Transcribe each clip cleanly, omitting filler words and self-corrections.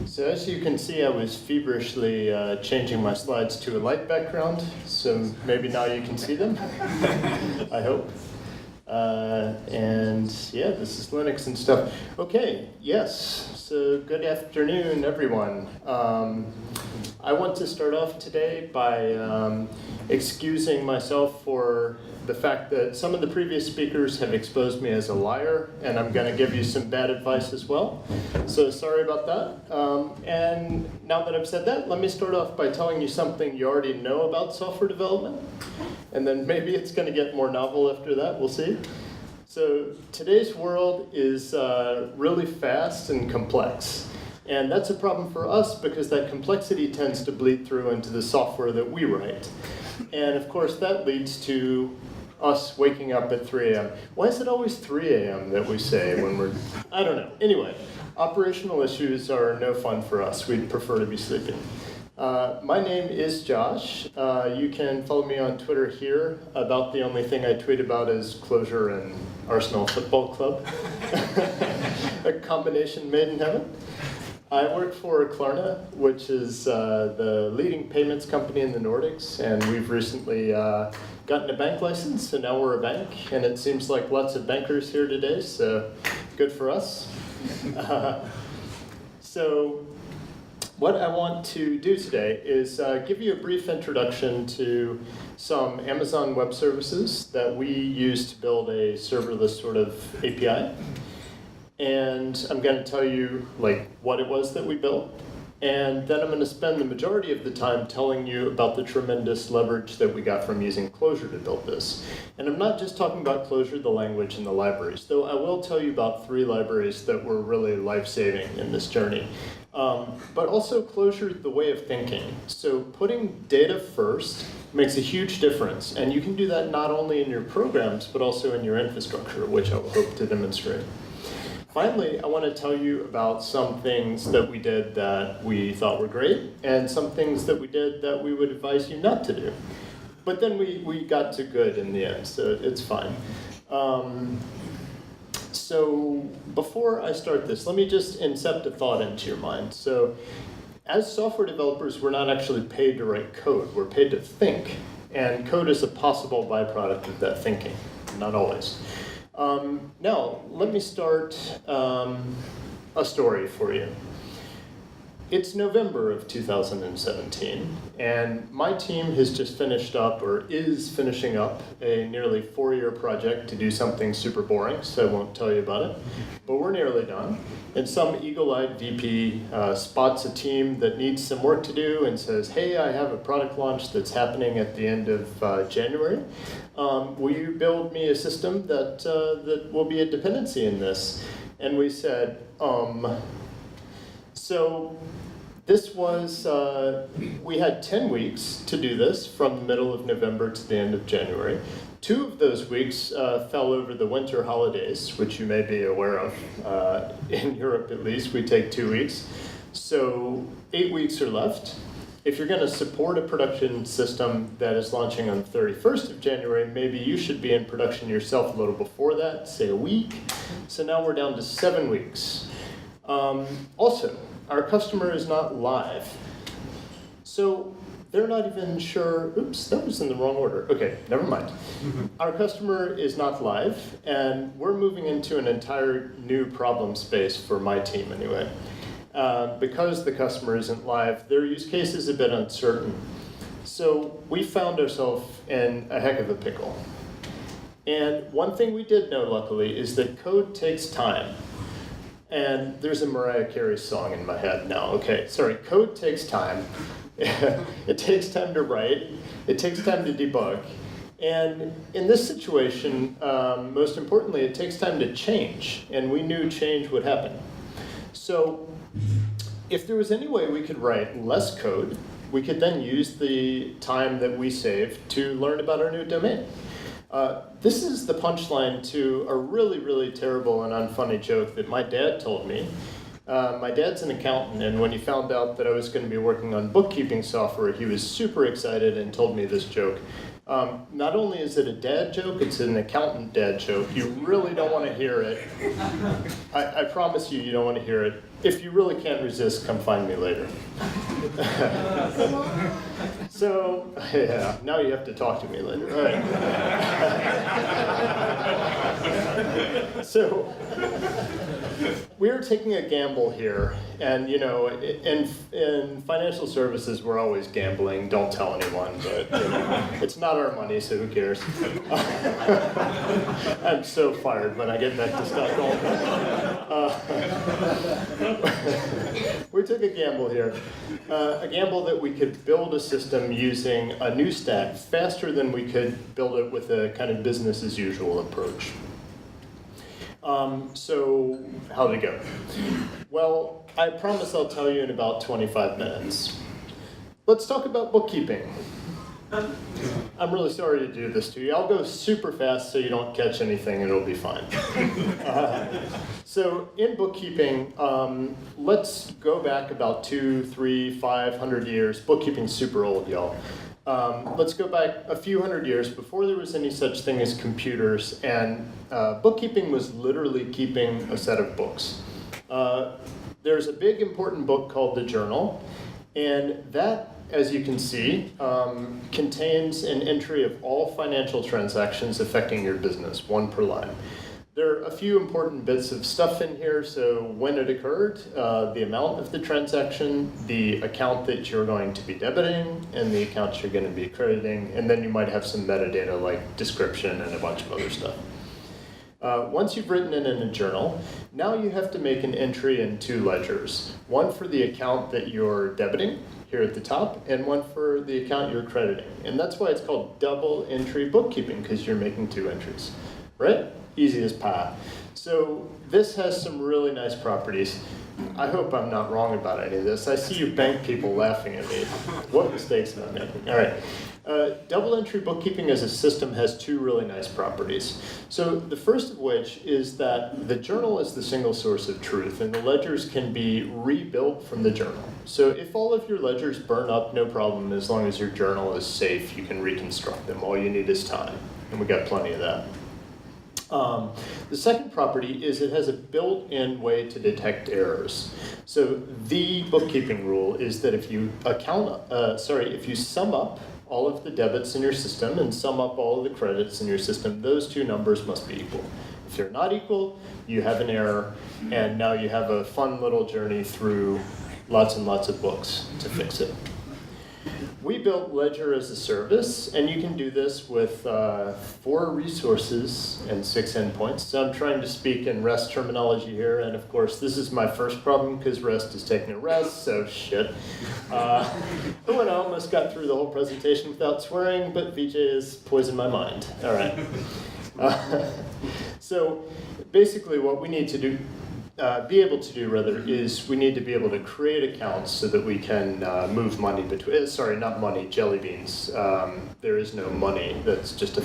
So as you can see, I was feverishly changing my slides to a light background, so maybe now you can see them, I hope. And yeah, this is Linux and stuff. Okay, yes, so good afternoon, everyone. I want to start off today by excusing myself for the fact that some of the previous speakers have exposed me as a liar, and I'm going to give you some bad advice as well. So sorry about that. And now that I've said that, let me start off by telling you something you already know about software development. And then maybe it's going to get more novel after that, we'll see. So today's world is really fast and complex. And that's a problem for us because that complexity tends to bleed through into the software that we write. And of course that leads to us waking up at 3 a.m. Why is it always 3 a.m. that we say when we're, I don't know. Anyway, operational issues are no fun for us. We'd prefer to be sleeping. My name is Josh. You can follow me on Twitter here. About the only thing I tweet about is Clojure and Arsenal Football Club. A combination made in heaven. I work for Klarna, which is the leading payments company in the Nordics, and we've recently gotten a bank license, so now we're a bank, and it seems like lots of bankers here today, so good for us. So what I want to do today is give you a brief introduction to some Amazon Web Services that we use to build a serverless sort of API. And I'm going to tell you what it was that we built. And then I'm going to spend the majority of the time telling you about the tremendous leverage that we got from using Clojure to build this. And I'm not just talking about Clojure, the language, and the libraries, though I will tell you about 3 libraries that were really life-saving in this journey. But also Clojure, the way of thinking. So putting data first makes a huge difference. And you can do that not only in your programs, but also in your infrastructure, which I will hope to demonstrate. Finally, I want to tell you about some things that we did that we thought were great, and some things that we did that we would advise you not to do. But then we got to good in the end, so it's fine. So before I start this, let me just incept a thought into your mind. So as software developers, we're not actually paid to write code. We're paid to think, and code is a possible byproduct of that thinking, not always. Now, let me start a story for you. It's November of 2017, and my team has just finished up, or is finishing up, a nearly 4-year project to do something super boring, so I won't tell you about it. But we're nearly done. And some eagle-eyed VP spots a team that needs some work to do and says, hey, I have a product launch that's happening at the end of January. Will you build me a system that will be a dependency in this? And we said, So this was, we had 10 weeks to do this from the middle of November to the end of January. 2 of those weeks fell over the winter holidays, which you may be aware of. In Europe, at least, we take 2 weeks. So 8 weeks are left. If you're going to support a production system that is launching on the 31st of January, maybe you should be in production yourself a little before that, say a week. So now we're down to 7 weeks. Also, our customer is not live. So they're not even sure, oops, that was in the wrong order. Okay, never mind. Our customer is not live, and we're moving into an entire new problem space for my team anyway. Because the customer isn't live, their use case is a bit uncertain. So we found ourselves in a heck of a pickle. And one thing we did know, luckily, is that code takes time. And there's a Mariah Carey song in my head now. Okay, sorry, code takes time. It takes time to write. It takes time to debug. And in this situation, most importantly, it takes time to change. And we knew change would happen. So if there was any way we could write less code, we could then use the time that we saved to learn about our new domain. This is the punchline to a really, really terrible and unfunny joke that my dad told me. My dad's an accountant, and when he found out that I was going to be working on bookkeeping software, he was super excited and told me this joke. Not only is it a dad joke, it's an accountant dad joke. You really don't want to hear it. I promise you, you don't want to hear it. if you really can't resist, come find me later. So, yeah, now you have to talk to me later. All right. So, we're taking a gamble here, and in financial services, we're always gambling. Don't tell anyone, but it's not our money, so who cares? I'm so fired when I get back to Stockholm. We took a gamble here, a gamble that we could build a system using a new stack faster than we could build it with a kind of business as usual approach. So how'd it go? Well, I promise I'll tell you in about 25 minutes. Let's talk about bookkeeping. I'm really sorry to do this to you. I'll go super fast so you don't catch anything and it'll be fine. So in bookkeeping, let's go back about 200, 300, 500 years. Bookkeeping's super old, y'all. Let's go back a few hundred years before there was any such thing as computers, and bookkeeping was literally keeping a set of books. There's a big important book called the journal, and that, as you can see, contains an entry of all financial transactions affecting your business, one per line. There are a few important bits of stuff in here, so when it occurred, the amount of the transaction, the account that you're going to be debiting, and the account you're going to be crediting, and then you might have some metadata like description and a bunch of other stuff. Once you've written it in a journal, now you have to make an entry in two ledgers. One for the account that you're debiting, here at the top, and one for the account you're crediting. And that's why it's called double entry bookkeeping, because you're making two entries, right? Easy as pie. So this has some really nice properties. I hope I'm not wrong about any of this. I see you bank people laughing at me. What mistakes am I making? All right. Double entry bookkeeping as a system has two really nice properties. So the first of which is that the journal is the single source of truth, and the ledgers can be rebuilt from the journal. So if all of your ledgers burn up, no problem. As long as your journal is safe, you can reconstruct them. All you need is time, and we got plenty of that. The second property is it has a built-in way to detect errors. So the bookkeeping rule is that if you if you sum up all of the debits in your system and sum up all of the credits in your system, those two numbers must be equal. If they're not equal, you have an error, and now you have a fun little journey through lots and lots of books to fix it. We built Ledger as a service, and you can do this with 4 resources and 6 endpoints. So I'm trying to speak in REST terminology here, and of course this is my first problem because REST is taking a rest, so shit. Oh, and I almost got through the whole presentation without swearing, but VJ has poisoned my mind. All right. So basically what we need to do, is we need to be able to create accounts so that we can move money between, not money, jelly beans. There is no money, that's just a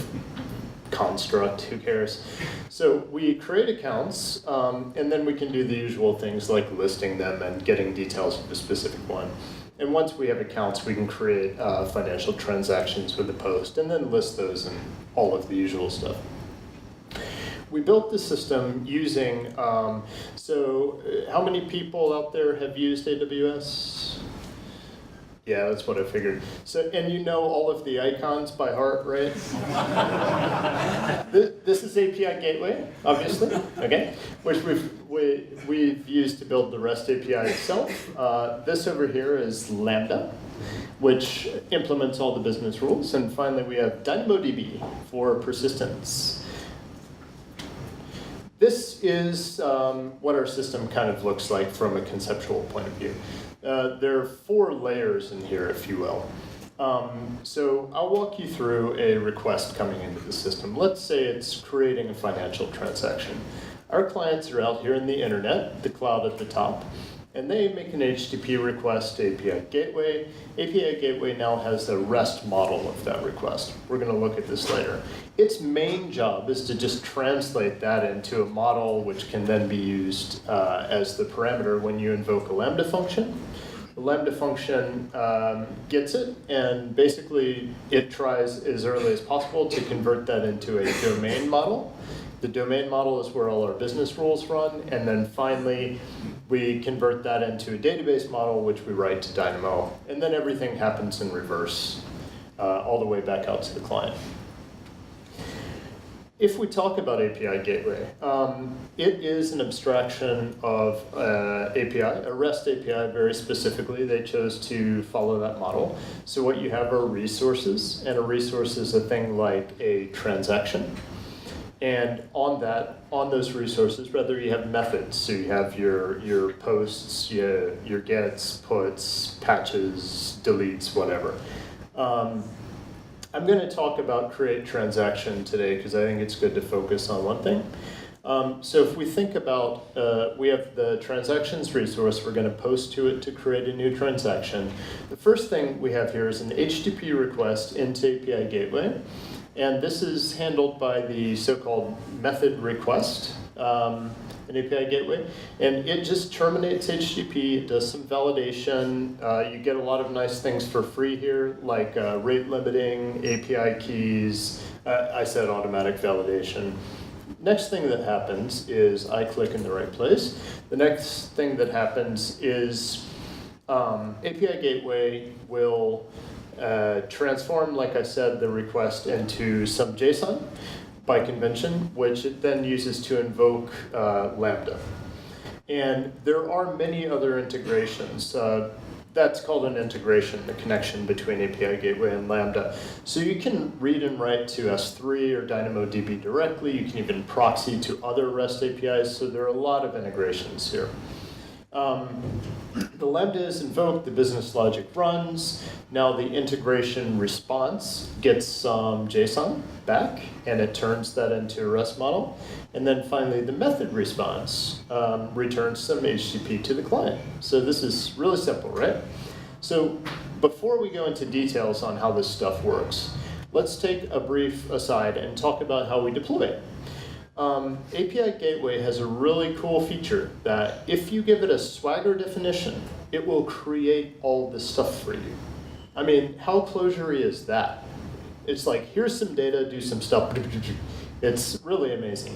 construct, who cares? So we create accounts, and then we can do the usual things like listing them and getting details of a specific one. And once we have accounts, we can create financial transactions with a post, and then list those and all of the usual stuff. We built the system using, how many people out there have used AWS? Yeah, that's what I figured. So, and you know all of the icons by heart, right? This is API Gateway, obviously, okay, which we've used to build the REST API itself. This over here is Lambda, which implements all the business rules. And finally, we have DynamoDB for persistence. This is what our system kind of looks like from a conceptual point of view. There are 4 layers in here, if you will. So I'll walk you through a request coming into the system. Let's say it's creating a financial transaction. Our clients are out here in the internet, the cloud at the top, and they make an HTTP request to API Gateway. API Gateway now has a REST model of that request. We're going to look at this later. Its main job is to just translate that into a model which can then be used as the parameter when you invoke a Lambda function. The Lambda function gets it, and basically it tries as early as possible to convert that into a domain model. The domain model is where all our business rules run, and then finally We convert that into a database model, which we write to Dynamo, and then everything happens in reverse, all the way back out to the client. If we talk about API Gateway, it is an abstraction of API, a REST API very specifically. They chose to follow that model. So what you have are resources, and a resource is a thing like a transaction. And on those resources, rather, you have methods. So you have your posts, your gets, puts, patches, deletes, whatever. I'm going to talk about create transaction today because I think it's good to focus on one thing. So if we think about, we have the transactions resource, we're going to post to it to create a new transaction. The first thing we have here is an HTTP request into API Gateway. And this is handled by the so-called method request, an API gateway. And it just terminates HTTP, it does some validation. You get a lot of nice things for free here, like rate limiting, API keys. I said automatic validation. Next thing that happens is I click in the right place. The next thing that happens is API gateway will transform, like I said, the request into some JSON by convention, which it then uses to invoke Lambda. And there are many other integrations. That's called an integration, the connection between API Gateway and Lambda. So you can read and write to S3 or DynamoDB directly. You can even proxy to other REST APIs. So there are a lot of integrations here. The Lambda is invoked, the business logic runs. Now the integration response gets some JSON back, and it turns that into a REST model. And then finally, the method response returns some HTTP to the client. So this is really simple, right? So before we go into details on how this stuff works, let's take a brief aside and talk about how we deploy it. API Gateway has a really cool feature that if you give it a Swagger definition, it will create all this stuff for you. I mean, how Clojure is that? It's like, here's some data, do some stuff. It's really amazing.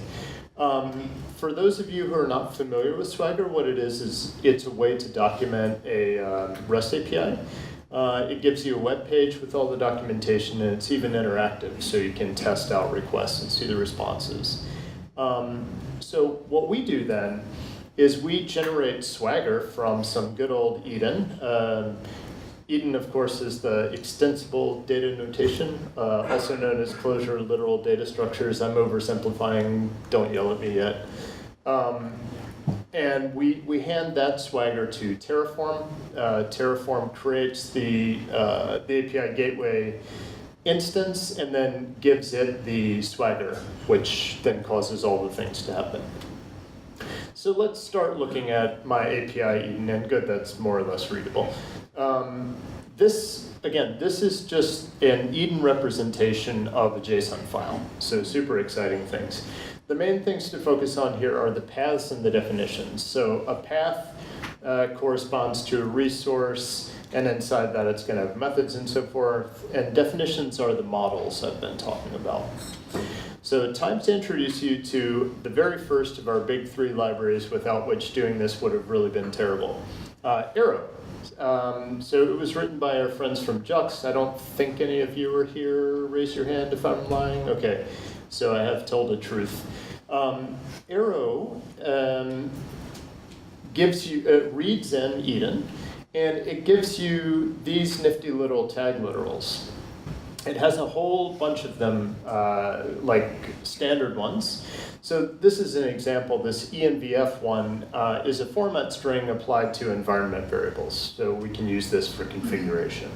For those of you who are not familiar with Swagger, what it is it's a way to document a REST API. It gives you a web page with all the documentation, and it's even interactive, so you can test out requests and see the responses. So what we do then is we generate Swagger from some good old Eden. Eden, of course, is the extensible data notation, also known as Clojure literal data structures. I'm oversimplifying, don't yell at me yet. And we hand that Swagger to Terraform. Terraform creates the API gateway instance and then gives it the Swagger, which then causes all the things to happen. So let's start looking at my API Eden, and good, that's more or less readable. This is just an Eden representation of a JSON file, so super exciting things. The main things to focus on here are the paths and the definitions. So a path corresponds to a resource, and inside that it's going to have methods and so forth, and definitions are the models I've been talking about. So time to introduce you to the very first of our big three libraries, without which doing this would have really been terrible. Aero. So it was written by our friends from Jux. I don't think any of you are here. Raise your hand if I'm lying. Okay, so I have told the truth. Aero gives you, reads in Eden, and it gives you these nifty little tag literals. It has a whole bunch of them, like standard ones. So this is an example. This envf one is a format string applied to environment variables. So we can use this for configuration.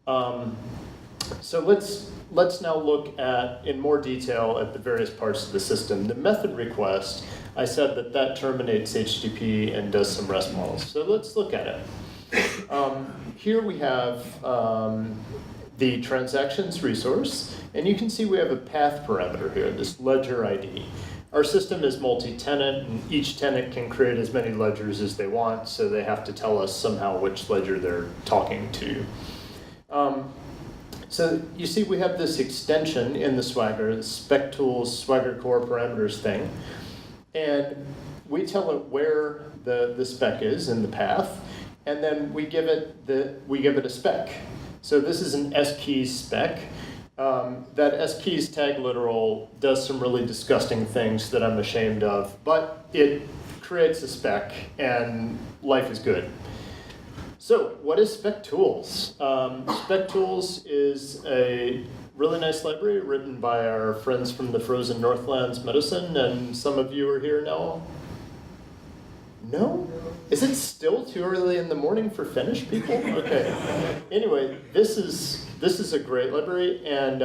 So let's now look at, in more detail, at the various parts of the system. The method request, I said that terminates HTTP and does some REST models. So let's look at it. Here we have the transactions resource, and you can see we have a path parameter here, this ledger ID. Our system is multi-tenant, and each tenant can create as many ledgers as they want, so they have to tell us somehow which ledger they're talking to. So you see we have this extension in the Swagger, the spec tools Swagger core parameters thing, and we tell it where the spec is in the path, and then we give it a spec. So this is an skeys spec. That skeys tag literal does some really disgusting things that I'm ashamed of, but it creates a spec, and life is good. So what is Spec Tools? Spec Tools is a really nice library written by our friends from the Frozen Northlands Medicine, and some of you are here now. No? Is it still too early in the morning for Finnish people? Okay. Anyway, this is a great library, and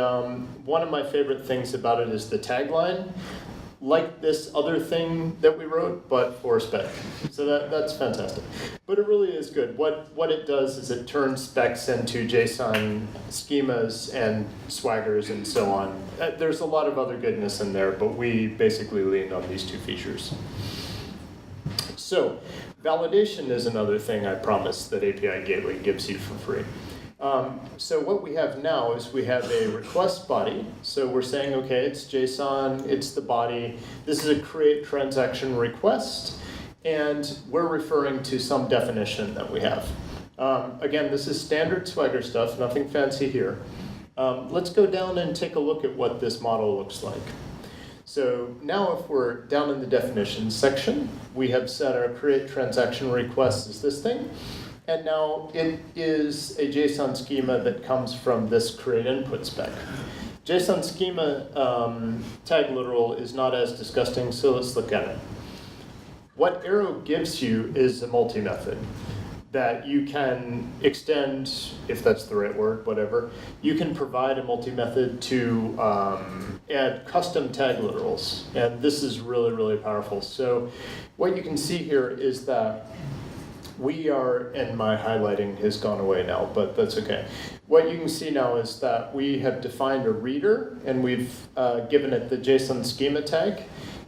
one of my favorite things about it is the tagline, like this other thing that we wrote, but for spec. So that's fantastic. But it really is good. What it does is it turns specs into JSON schemas and swaggers and so on. There's a lot of other goodness in there, but we basically leaned on these two features. So validation is another thing I promised that API Gateway gives you for free. So what we have now is we have a request body. So we're saying, okay, it's JSON, it's the body. This is a create transaction request, and we're referring to some definition that we have. Again, this is standard Swagger stuff, nothing fancy here. Let's go down and take a look at what this model looks like. So now if we're down in the definitions section, we have set our create transaction request as this thing. And now it is a JSON schema that comes from this create input spec. JSON schema tag literal is not as disgusting, so let's look at it. What aero gives you is a multi-method that you can extend, if that's the right word, whatever. You can provide a multi-method to add custom tag literals, and this is really, really powerful. So what you can see here is that we are, and my highlighting has gone away now, but that's okay. What you can see now is that we have defined a reader, and we've given it the JSON schema tag.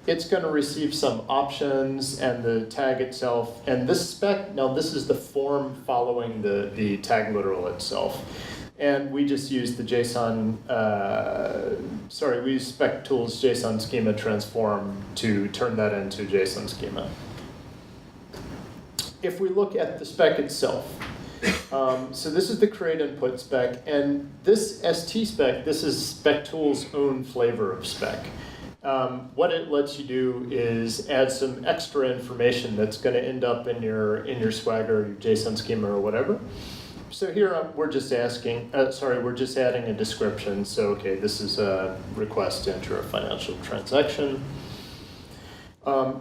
It's going to receive some options and the tag itself, and this spec, now this is the form following the tag literal itself. And we just use the JSON, we use Spec Tools JSON schema transform to turn that into JSON schema. If we look at the spec itself, so this is the create input spec, and this ST spec, this is Spec Tools' own flavor of spec. What it lets you do is add some extra information that's going to end up in your Swagger, your JSON schema, or whatever. So here we're just adding a description. So okay, this is a request to enter a financial transaction.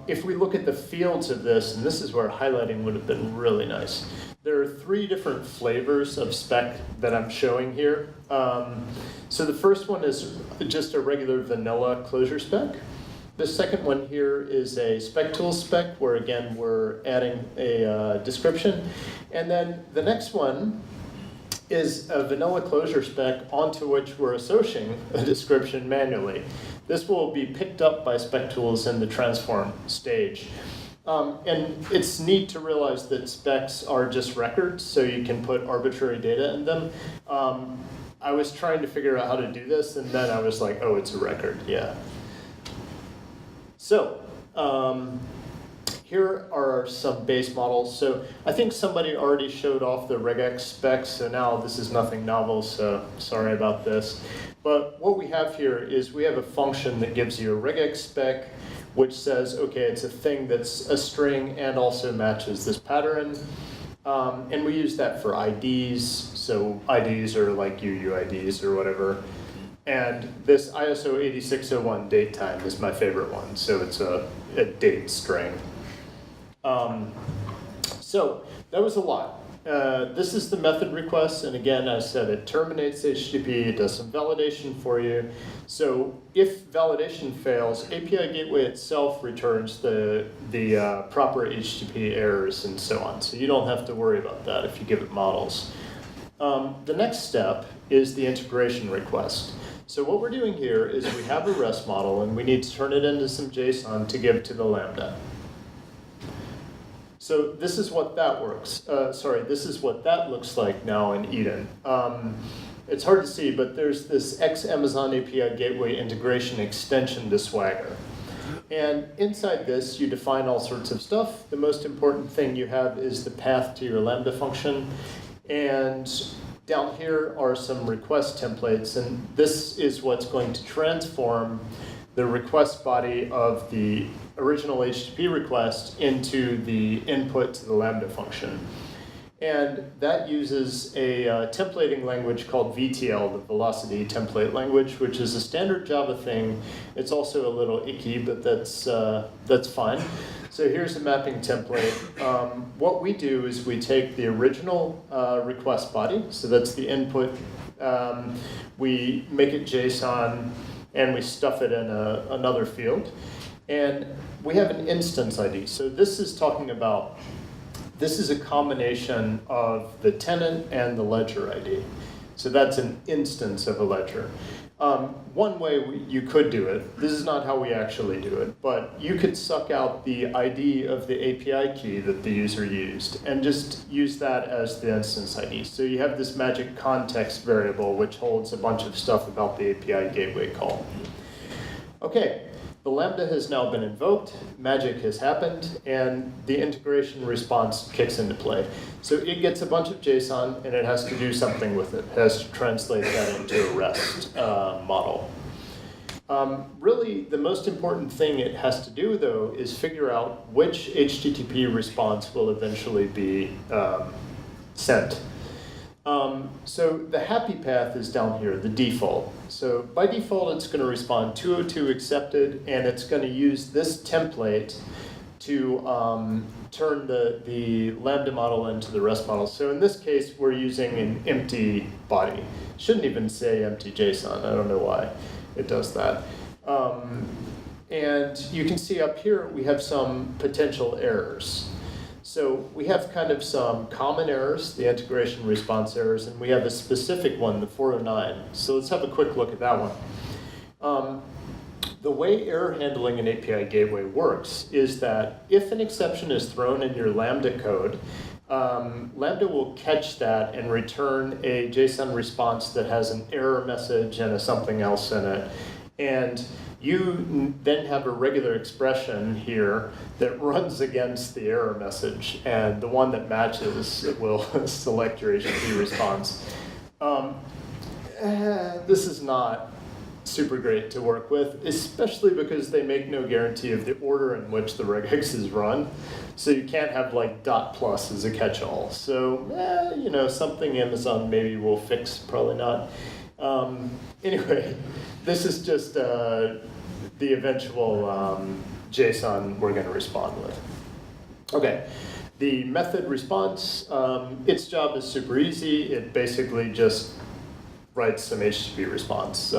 If we look at the fields of this, and this is where highlighting would have been really nice. There are 3 different flavors of spec that I'm showing here. So the first one is just a regular vanilla Clojure spec. The second one here is a Spec Tools spec, where again we're adding a description. And then the next one is a vanilla Clojure spec onto which we're associating a description manually. This will be picked up by Spec Tools in the transform stage. And it's neat to realize that specs are just records, so you can put arbitrary data in them. I was trying to figure out how to do this, and then I was like, oh, it's a record, yeah. So, here are some base models. So I think somebody already showed off the regex specs, so now this is nothing novel, so sorry about this. But what we have here is we have a function that gives you a regex spec, which says, okay, it's a thing that's a string and also matches this pattern. And we use that for IDs, so IDs are like UUIDs or whatever. And this ISO 8601 date time is my favorite one, so it's a date string. So that was a lot. This is the method request, and again, I said it terminates HTTP, it does some validation for you. So if validation fails, API Gateway itself returns the proper HTTP errors and so on. So you don't have to worry about that if you give it models. The next step is the integration request. So what we're doing here is we have a REST model, and we need to turn it into some JSON to give to the Lambda. So this is what that this is what that looks like now in Eden. It's hard to see, but there's this Amazon API Gateway integration extension to Swagger. And inside this, you define all sorts of stuff. The most important thing you have is the path to your Lambda function. And down here are some request templates, and this is what's going to transform the request body of the original HTTP request into the input to the Lambda function. And that uses a templating language called VTL, the Velocity Template Language, which is a standard Java thing. It's also a little icky, but that's fine. So here's a mapping template. What we do is we take the original request body, so that's the input. We make it JSON, and we stuff it in another field. And we have an instance ID. So this is talking about, this is a combination of the tenant and the ledger ID. So that's an instance of a ledger. One way you could do it, this is not how we actually do it, but you could suck out the ID of the API key that the user used and just use that as the instance ID. So you have this magic context variable which holds a bunch of stuff about the API gateway call. Okay. The Lambda has now been invoked, magic has happened, and the integration response kicks into play. So it gets a bunch of JSON, and it has to do something with it. It has to translate that into a REST model. Really, the most important thing it has to do, though, is figure out which HTTP response will eventually be sent. So the happy path is down here, the default. So by default, it's going to respond 202 accepted, and it's going to use this template to turn the Lambda model into the REST model. So in this case, we're using an empty body. Shouldn't even say empty JSON. I don't know why it does that. And you can see up here, we have some potential errors. So we have kind of some common errors, the integration response errors, and we have a specific one, the 409. So let's have a quick look at that one. The way error handling in API Gateway works is that if an exception is thrown in your Lambda code, Lambda will catch that and return a JSON response that has an error message and a something else in it. And you then have a regular expression here that runs against the error message, and the one that matches will select your HTTP response. This is not super great to work with, especially because they make no guarantee of the order in which the regex is run. So you can't have like dot plus as a catch-all. So, you know, something Amazon maybe will fix, probably not. Anyway, this is just the eventual JSON we're going to respond with. Okay, the method response, its job is super easy. It basically just writes some HTTP response.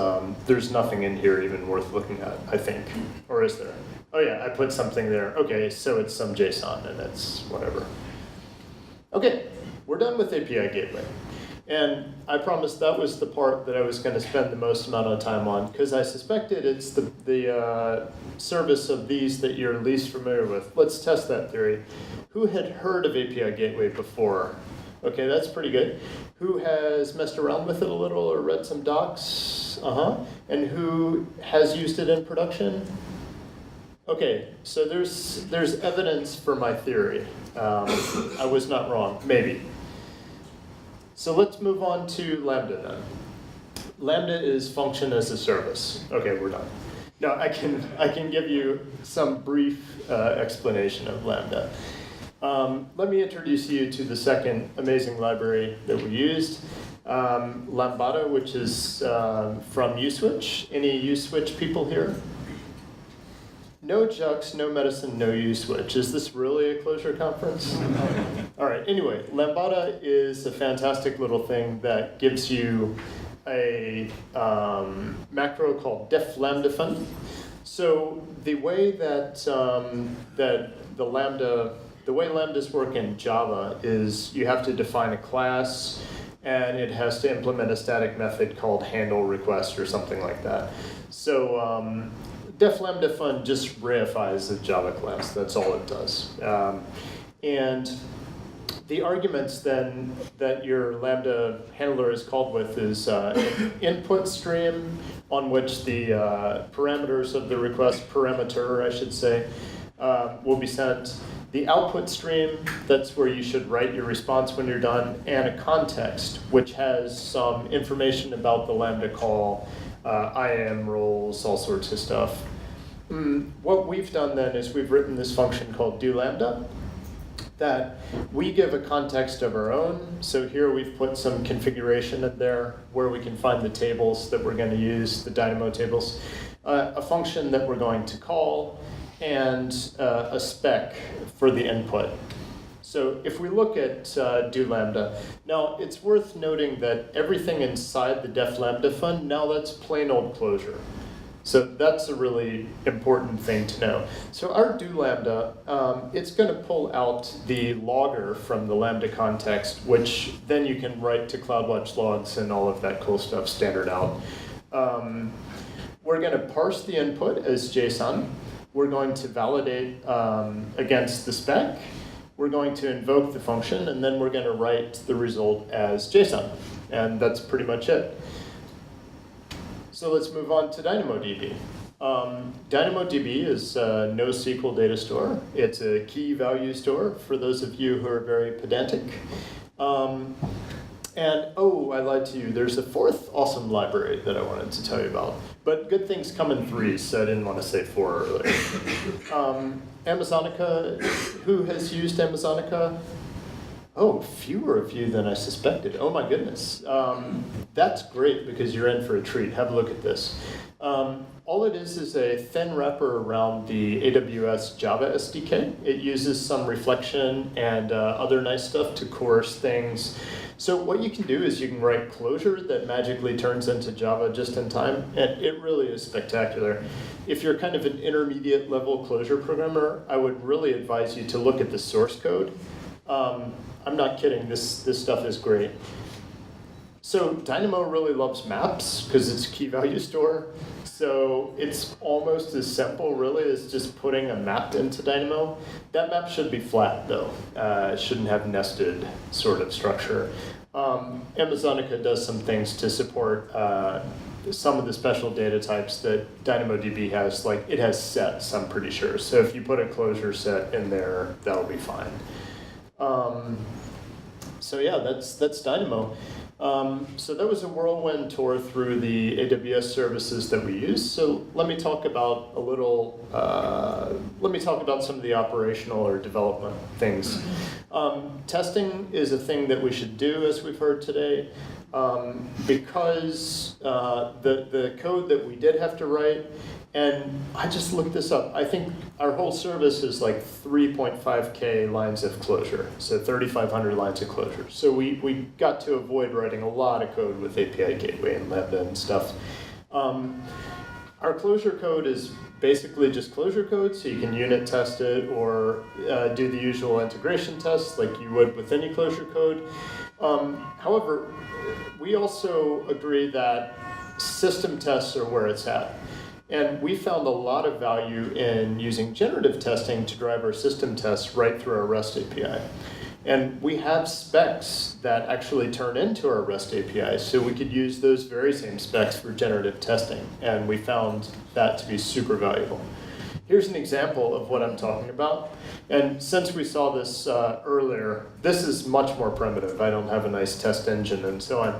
There's nothing in here even worth looking at, I think. Or is there? Oh yeah, I put something there. Okay, so it's some JSON and it's whatever. Okay, we're done with API Gateway. And I promised that was the part that I was going to spend the most amount of time on, because I suspected it's the service of these that you're least familiar with. Let's test that theory. Who had heard of API Gateway before? Okay, that's pretty good. Who has messed around with it a little or read some docs? And who has used it in production? Okay, so there's evidence for my theory. I was not wrong, maybe. So let's move on to Lambda then. Lambda is function as a service. Okay, we're done. Now I can give you some brief explanation of Lambda. Let me introduce you to the second amazing library that we used, Lambda, which is from USwitch. Any USwitch people here? No Jux, no medicine, no USwitch. Is this really a Clojure conference? All right, anyway, Lambda is a fantastic little thing that gives you a macro called def lambda-fun. So the way that the way lambdas work in Java is you have to define a class, and it has to implement a static method called handle request or something like that. So def lambda-fun just reifies the Java class. That's all it does. And the arguments then that your Lambda handler is called with is an input stream on which the parameters of the request, parameter I should say, will be sent. The output stream, that's where you should write your response when you're done, and a context, which has some information about the Lambda call, IAM roles, all sorts of stuff. What we've done then is we've written this function called doLambda that we give a context of our own. So here we've put some configuration in there where we can find the tables that we're going to use, the Dynamo tables, a function that we're going to call, and a spec for the input. So if we look at doLambda, now it's worth noting that everything inside the def lambda fund, now that's plain old Clojure. So that's a really important thing to know. So our doLambda, it's going to pull out the logger from the Lambda context, which then you can write to CloudWatch logs and all of that cool stuff standard out. We're going to parse the input as JSON. We're going to validate against the spec. We're going to invoke the function, and then we're going to write the result as JSON. And that's pretty much it. So let's move on to DynamoDB. DynamoDB is a NoSQL data store. It's a key value store for those of you who are very pedantic. And oh, I lied to you. There's a fourth awesome library that I wanted to tell you about. But good things come in threes, so I didn't want to say four earlier. Amazonica, who has used Amazonica? Oh, fewer of you than I suspected. Oh my goodness. That's great because you're in for a treat. Have a look at this. All it is a thin wrapper around the AWS Java SDK. It uses some reflection and other nice stuff to coerce things. So what you can do is you can write Clojure that magically turns into Java just in time, and it really is spectacular. If you're kind of an intermediate level Clojure programmer, I would really advise you to look at the source code. I'm not kidding, this stuff is great. So Dynamo really loves maps because it's a key value store. So it's almost as simple really as just putting a map into Dynamo. That map should be flat though. It shouldn't have nested sort of structure. Amazonica does some things to support some of the special data types that DynamoDB has, like it has sets, I'm pretty sure. So if you put a Clojure set in there, that'll be fine. So yeah, that's Dynamo. So that was a whirlwind tour through the AWS services that we use. So let me talk about some of the operational or development things. Testing is a thing that we should do, as we've heard today, because the code that we did have to write, and I just looked this up. I think our whole service is like 3.5K lines of Clojure, so 3,500 lines of Clojure. So we got to avoid writing a lot of code with API Gateway and Lambda and stuff. Our Clojure code is basically just Clojure code, so you can unit test it or do the usual integration tests like you would with any Clojure code. However, we also agree that system tests are where it's at. And we found a lot of value in using generative testing to drive our system tests right through our REST API. And we have specs that actually turn into our REST API, so we could use those very same specs for generative testing. And we found that to be super valuable. Here's an example of what I'm talking about. And since we saw this earlier, this is much more primitive. I don't have a nice test engine and so on.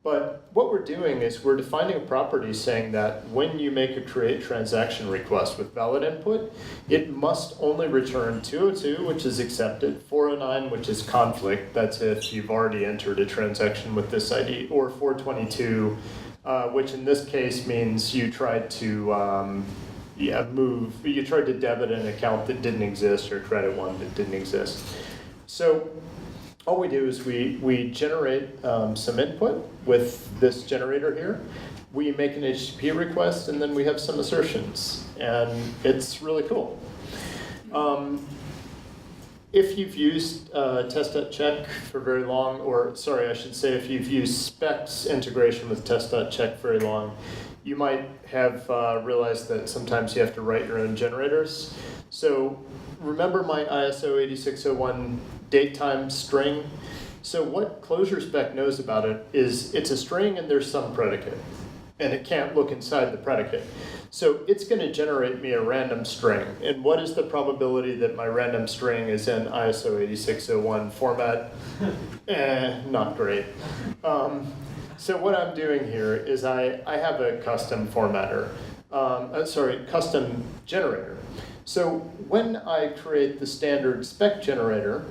But what we're doing is we're defining a property saying that when you make a create transaction request with valid input, it must only return 202, which is accepted, 409, which is conflict, that's if you've already entered a transaction with this ID, or 422, which in this case means you tried to you tried to debit an account that didn't exist or credit one that didn't exist. So all we do is we generate some input with this generator here. We make an HTTP request, and then we have some assertions. And it's really cool. If you've used test.check for very long, or sorry, I should say if you've used specs integration with test.check very long, you might have realized that sometimes you have to write your own generators. So remember my ISO 8601 datetime string. So what Clojure spec knows about it is it's a string and there's some predicate, and it can't look inside the predicate. So it's going to generate me a random string. And what is the probability that my random string is in ISO 8601 format? Not great. So what I'm doing here is I have a custom formatter, custom generator. So when I create the standard spec generator,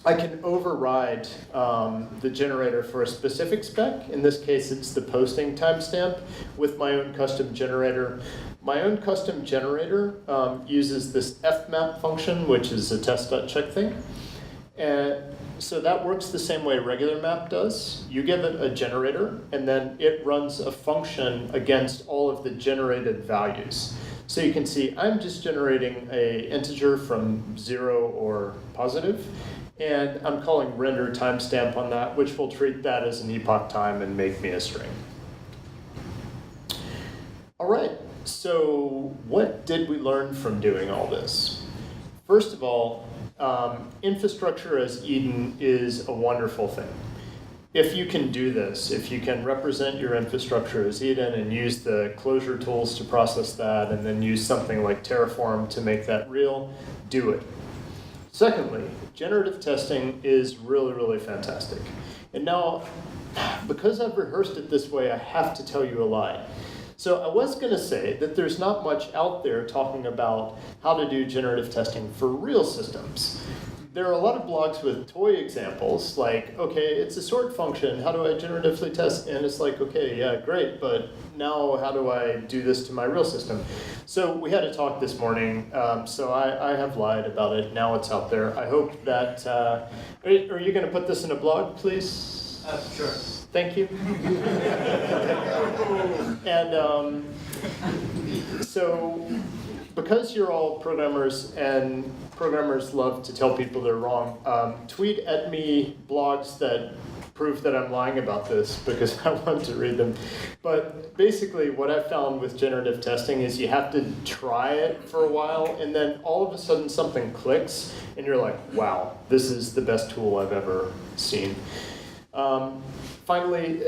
I can override the generator for a specific spec. In this case, it's the posting timestamp with my own custom generator. My own custom generator uses this fmap function, which is a test.check thing. And so that works the same way regular map does. You give it a generator, and then it runs a function against all of the generated values. So you can see I'm just generating an integer from 0 or positive, and I'm calling render timestamp on that, which will treat that as an epoch time and make me a string. All right, so what did we learn from doing all this? First of all, infrastructure as Eden is a wonderful thing. If you can do this, if you can represent your infrastructure as Eden and use the Clojure tools to process that, and then use something like Terraform to make that real, do it. Secondly, generative testing is really, really fantastic. And now, because I've rehearsed it this way, I have to tell you a lie. So I was going to say that there's not much out there talking about how to do generative testing for real systems. There are a lot of blogs with toy examples, like, okay, it's a sort function, how do I generatively test? And it's like, okay, yeah, great, but now how do I do this to my real system? So we had a talk this morning, so I have lied about it, now it's out there. I hope that, are you going to put this in a blog, please? Sure. Thank you. And so, because you're all programmers and programmers love to tell people they're wrong, tweet at me blogs that prove that I'm lying about this because I want to read them. But basically what I've found with generative testing is you have to try it for a while and then all of a sudden something clicks and you're like, wow, this is the best tool I've ever seen. Finally,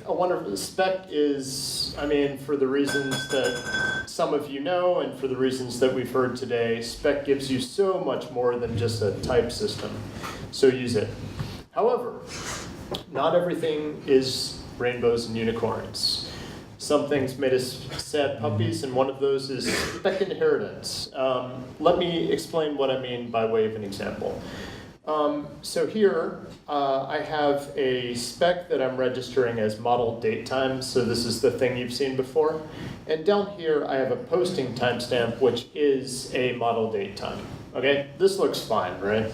a wonderful spec is, I mean, for the reasons that some of you know and for the reasons that we've heard today, spec gives you so much more than just a type system, so use it. However, not everything is rainbows and unicorns. Some things made us sad puppies, and one of those is spec inheritance. Let me explain what I mean by way of an example. So here, I have a spec that I'm registering as model datetime, so this is the thing you've seen before. And down here, I have a posting timestamp, which is a model datetime. Okay, this looks fine, right?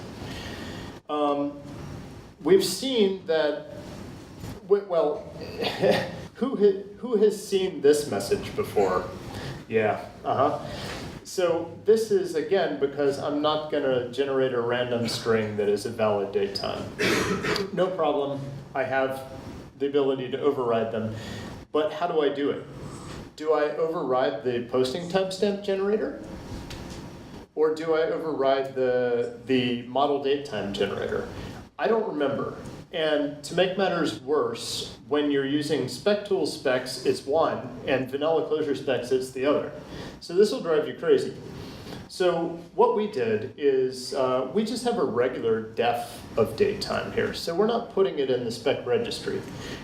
We've seen that, well, who has seen this message before? Yeah, So this is, again, because I'm not going to generate a random string that is a valid datetime. No problem. I have the ability to override them. But how do I do it? Do I override the posting timestamp generator? Or do I override the model datetime generator? I don't remember. And to make matters worse, when you're using spec tool specs, it's one, and vanilla Clojure specs, it's the other. So this will drive you crazy. So what we did is we just have a regular def of datetime here. So we're not putting it in the spec registry.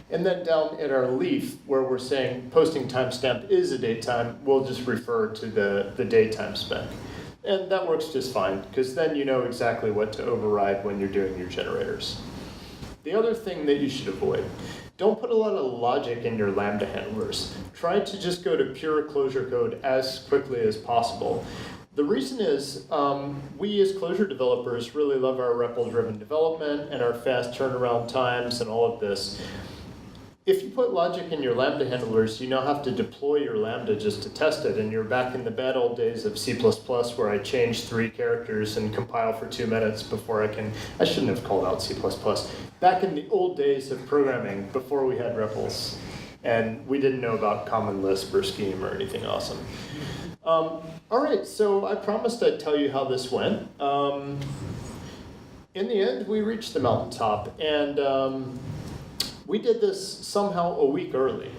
And then down in our leaf, where we're saying posting timestamp is a datetime, we'll just refer to the datetime spec. And that works just fine, because then you know exactly what to override when you're doing your generators. The other thing that you should avoid, don't put a lot of logic in your Lambda handlers. Try to just go to pure Clojure code as quickly as possible. The reason is we as Clojure developers really love our REPL-driven development and our fast turnaround times and all of this. If you put logic in your Lambda handlers, you now have to deploy your Lambda just to test it, and you're back in the bad old days of C++ where I change 3 characters and compile for 2 minutes before I shouldn't have called out C++. Back in the old days of programming, before we had REPLs, and we didn't know about common Lisp or Scheme or anything awesome. All right, so I promised I'd tell you how this went. in the end, we reached the mountaintop, and we did this somehow a week early.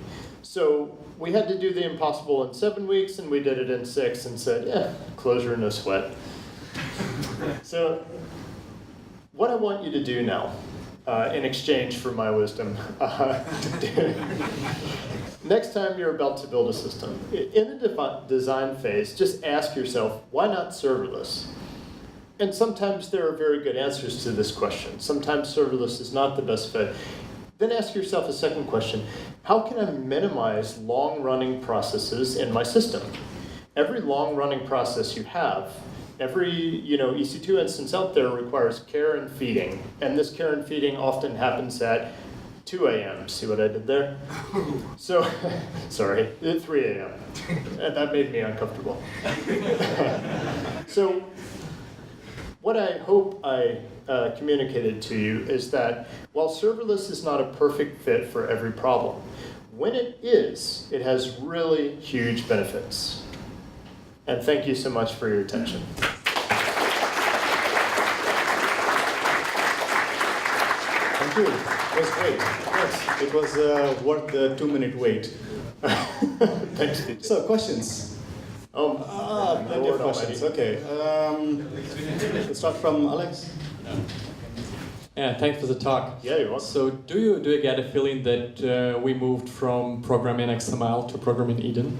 So we had to do the impossible in 7 weeks, and we did it in 6, and said, yeah, Clojure, no sweat. So what I want you to do now, in exchange for my wisdom, next time you're about to build a system, in the design phase, just ask yourself, why not serverless? And sometimes there are very good answers to this question. Sometimes serverless is not the best fit. Then ask yourself a second question. How can I minimize long-running processes in my system? Every long-running process you have, every EC2 instance out there requires care and feeding. And this care and feeding often happens at 2 a.m. See what I did there? So, sorry, 3 a.m. And that made me uncomfortable. So, what I hope I communicated to you is that while serverless is not a perfect fit for every problem, when it is, it has really huge benefits. And thank you so much for your attention. Thank you. It was great. Yes, it was worth the 2-minute wait. Thanks, DJ. So, questions? Plenty of questions. Okay. Let's start from Alex. Yeah, thanks for the talk. Yeah, you're welcome. So, do you get a feeling that we moved from programming XML to programming Eden?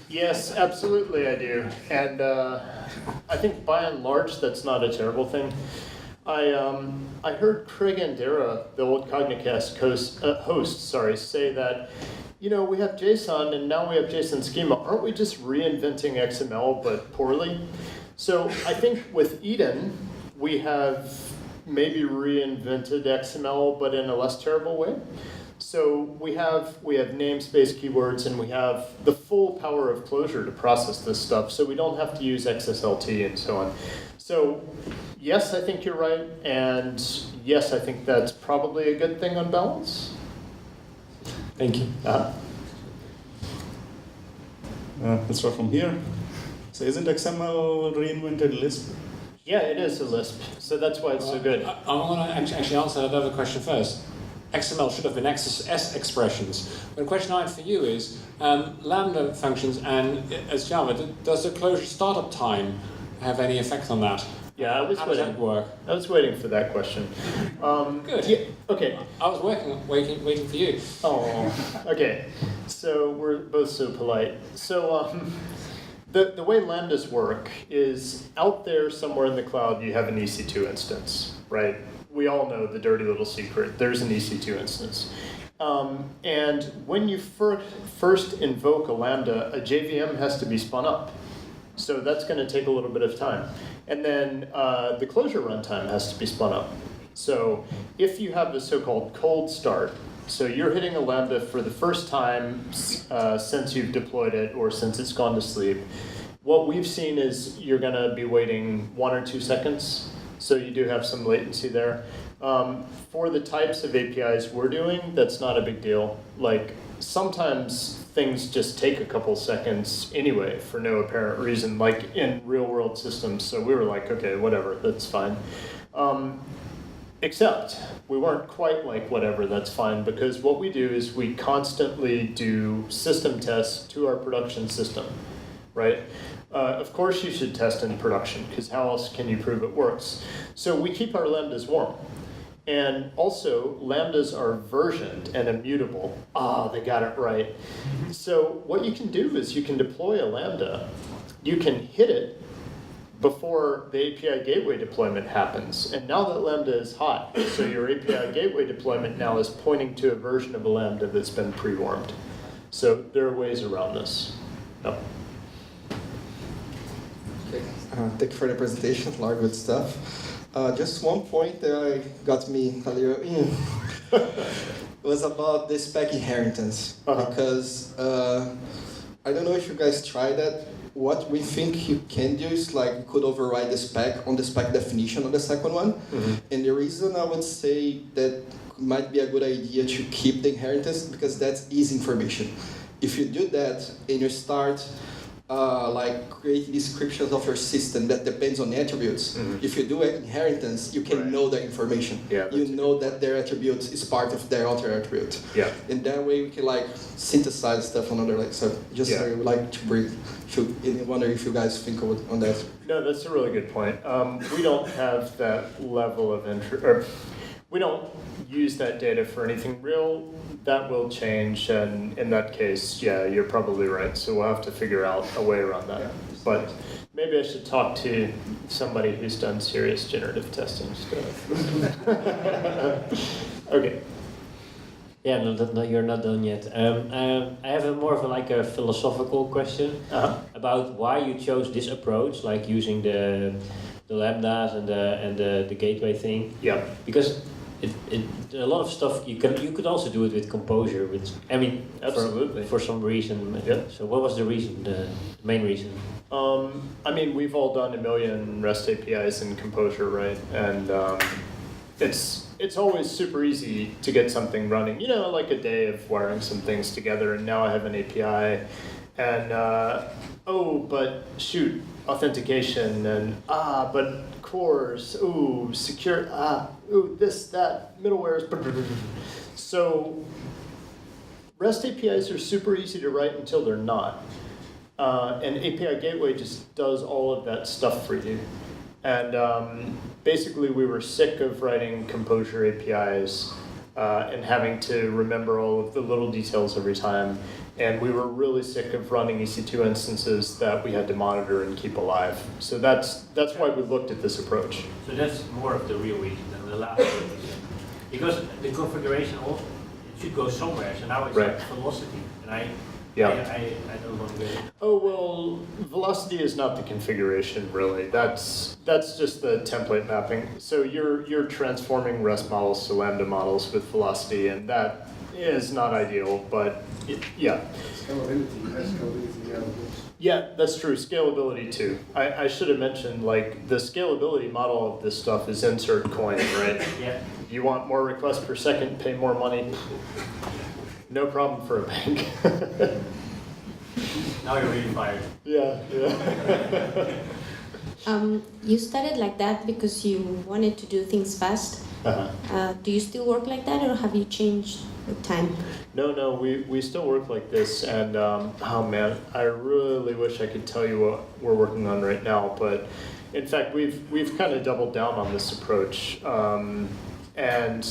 Yes, absolutely I do. And I think by and large that's not a terrible thing. I heard Craig Andera, the old Cognicast host, say that, we have JSON and now we have JSON schema. Aren't we just reinventing XML but poorly? So I think with Eden, we have maybe reinvented XML but in a less terrible way. So we have namespace keywords and we have the full power of Clojure to process this stuff. So we don't have to use XSLT and so on. So yes, I think you're right. And yes, I think that's probably a good thing on balance. Thank you. Let's start from here. So isn't XML reinvented Lisp? Yeah, it is a Lisp. So that's why it's so good. I want to actually answer that other question first. XML should have been S expressions. But the question I have for you is, Lambda functions and as Java, does the Clojure startup time have any effect on that? Yeah, How does that work? I was waiting for that question. Good. Yeah, okay. I was waiting for you. Oh, okay. So we're both so polite. So the way Lambdas work is out there somewhere in the cloud you have an EC2 instance, right? We all know the dirty little secret. There's an EC2 instance. And when you first invoke a Lambda, a JVM has to be spun up. So that's going to take a little bit of time. And then the Clojure runtime has to be spun up. So if you have the so-called cold start, so you're hitting a Lambda for the first time since you've deployed it or since it's gone to sleep, what we've seen is you're going to be waiting 1 or 2 seconds. So you do have some latency there. For the types of APIs we're doing, that's not a big deal. Like sometimes things just take a couple seconds anyway for no apparent reason, like in real world systems. So we were like, okay, whatever, that's fine. Except we weren't quite like whatever, that's fine, because what we do is we constantly do system tests to our production system, right? Of course you should test in production, because how else can you prove it works? So we keep our Lambdas warm. And also, Lambdas are versioned and immutable. They got it right. So what you can do is you can deploy a Lambda. You can hit it before the API gateway deployment happens. And now that Lambda is hot, so your API gateway deployment now is pointing to a version of a Lambda that's been pre-warmed. So there are ways around this. Yep. Thank you for the presentation, a lot of good stuff. Just one point that got me a little was about the spec inheritance. Because I don't know if you guys tried that. What we think you can do is like you could override the spec on the spec definition on the second one. And the reason I would say that might be a good idea to keep the inheritance because that's easy information. If you do that and you start like create descriptions of your system that depends on attributes. If you do inheritance, you can know that information. Yeah, you know that their attribute is part of their other attribute. Yeah. In that way, we can like synthesize stuff on other like. So just I would like to bring. Wonder if you guys think on that. No, that's a really good point. We don't have that level of or we don't use that data for anything real. That will change, and in that case, yeah, you're probably right. So we'll have to figure out a way around that. But maybe I should talk to somebody who's done serious generative testing stuff. Okay. Yeah, no, you're not done yet. I have more of a philosophical question about why you chose this approach, like using the lambdas and the gateway thing. Yeah. Because a lot of stuff you could also do it with Composure, which I mean, absolutely for some reason. Yeah. So what was the reason? The main reason? I mean, we've all done a million REST APIs in Composure, right? And it's always super easy to get something running. You know, like a day of wiring some things together, and now I have an API, and but shoot, authentication, and but cores, secure, this, that, middlewares. So REST APIs are super easy to write until they're not. And API Gateway just does all of that stuff for you. And basically, we were sick of writing Composure APIs and having to remember all of the little details every time. And we were really sick of running EC2 instances that we had to monitor and keep alive. So that's why we looked at this approach. So that's more of the real reason than the last reason. Because the configuration also, it should go somewhere. So now it's like velocity, and I don't want to go. Oh, well, velocity is not the configuration, really. That's just the template mapping. So you're transforming REST models to Lambda models with velocity, and that is not ideal, but yeah. Yeah, that's true. Scalability too. I should have mentioned, like, the scalability model of this stuff is insert coin, right? Yeah. You want more requests per second, pay more money. No problem for a bank. Now you're really fired. Yeah. You started like that because you wanted to do things fast. Do you still work like that, or have you changed with time? No, we still work like this, and oh man, I really wish I could tell you what we're working on right now, but in fact, we've kind of doubled down on this approach, and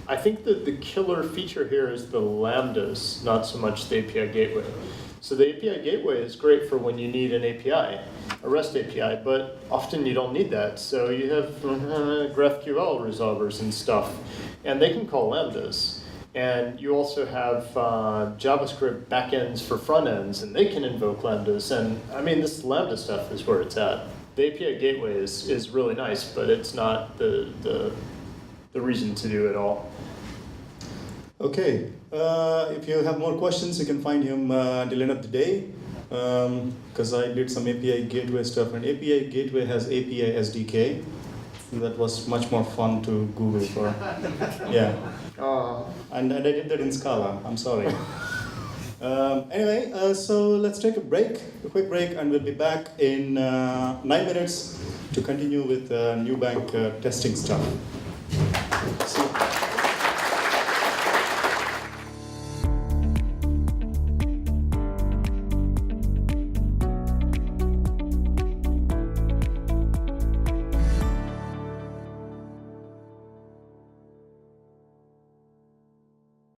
I think that the killer feature here is the lambdas, not so much the API gateway. So the API gateway is great for when you need an API, a REST API, but often you don't need that. So you have GraphQL resolvers and stuff, and they can call lambdas. And you also have JavaScript backends for front ends, and they can invoke lambdas. And I mean, this lambda stuff is where it's at. The API gateway is really nice, but it's not the reason to do it all. Okay, if you have more questions, you can find him till end of the day, because I did some API gateway stuff, and API gateway has API SDK. That was much more fun to Google for. Yeah. And I did that in Scala. I'm sorry. Anyway, so let's take a quick break, and we'll be back in 9 minutes to continue with new bank testing stuff.